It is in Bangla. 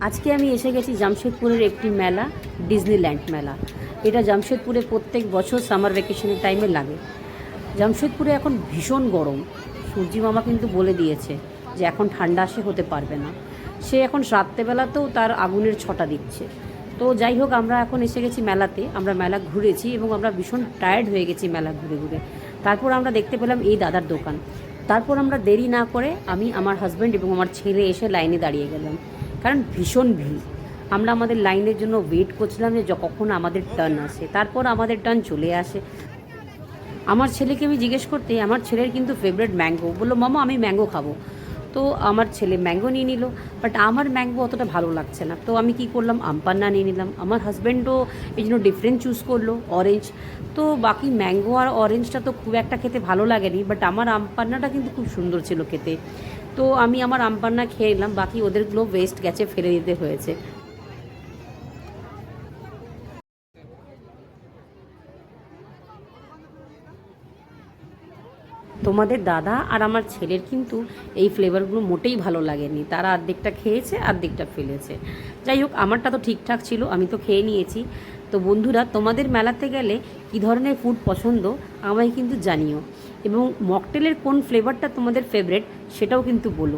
আজকে আমি এসে গেছি জামশেদপুরের একটি মেলা, ডিজনিল্যান্ড মেলা। এটা জামশেদপুরে প্রত্যেক বছর সামার ভ্যাকেশনের টাইমে লাগে। জামশেদপুরে এখন ভীষণ গরম। সূর্যি মামা কিন্তু বলে দিয়েছে যে এখন ঠান্ডা সে হতে পারবে না। সে এখন রাত্রেবেলাতেও তার আগুনের ছটা দিচ্ছে। তো যাই হোক, আমরা এখন এসে গেছি মেলাতে। আমরা মেলা ঘুরেছি এবং আমরা ভীষণ টায়ার্ড হয়ে গেছি মেলা ঘুরে ঘুরে। তারপর আমরা দেখতে পেলাম এই দাদার দোকান। তারপর আমরা দেরি না করে আমি, আমার হাজব্যান্ড এবং আমার ছেলে এসে লাইনে দাঁড়িয়ে গেলাম, কারণ ভীষণ ভিড়। আমরা আমাদের লাইনের জন্য ওয়েট করছিলাম যে কখন আমাদের টার্ন আসে। তারপর আমাদের টার্ন চলে আসে। আমার ছেলেকে আমি জিজ্ঞেস করতে, আমার ছেলের কিন্তু ফেভারিট ম্যাঙ্গো। বললো, মামা আমি ম্যাঙ্গো খাবো। তো আমার ছেলে ম্যাঙ্গো নিয়ে নিল, বাট আমার ম্যাঙ্গো অতটা ভালো লাগছে না। তো আমি কি করলাম, আমপান্না নিয়ে নিলাম। আমার হাজব্যান্ডও এই জন্য ডিফারেন্ট চুজ করলো, অরেঞ্জ। তো বাকি ম্যাঙ্গো আর অরেঞ্জটা তো খুব একটা খেতে ভালো লাগেনি, বাট আমার আমপান্নাটা কিন্তু খুব সুন্দর ছিল খেতে। তো আমি আমার আমপান্না খেয়ে নিলাম, বাকি ওদেরগুলো ওয়েস্ট গেছে, ফেলে দিতে হয়েছে। তোমাদের দাদা আর আমার ছেলের কিন্তু এই ফ্লেভারগুলো মোটেই ভালো লাগেনি। তারা অর্ধেকটা খেয়েছে, অর্ধেকটা ফেলেছে। যাই হোক, আমারটা তো ঠিকঠাক ছিল, আমি তো খেয়ে নিয়েছি। তো বন্ধুরা, তোমাদের মেলাতে গেলে কী ধরনের ফুড পছন্দ আমায় কিন্তু জানিও, এবং মকটেলের কোন ফ্লেভারটা তোমাদের ফেভারেট সেটাও কিন্তু বলো।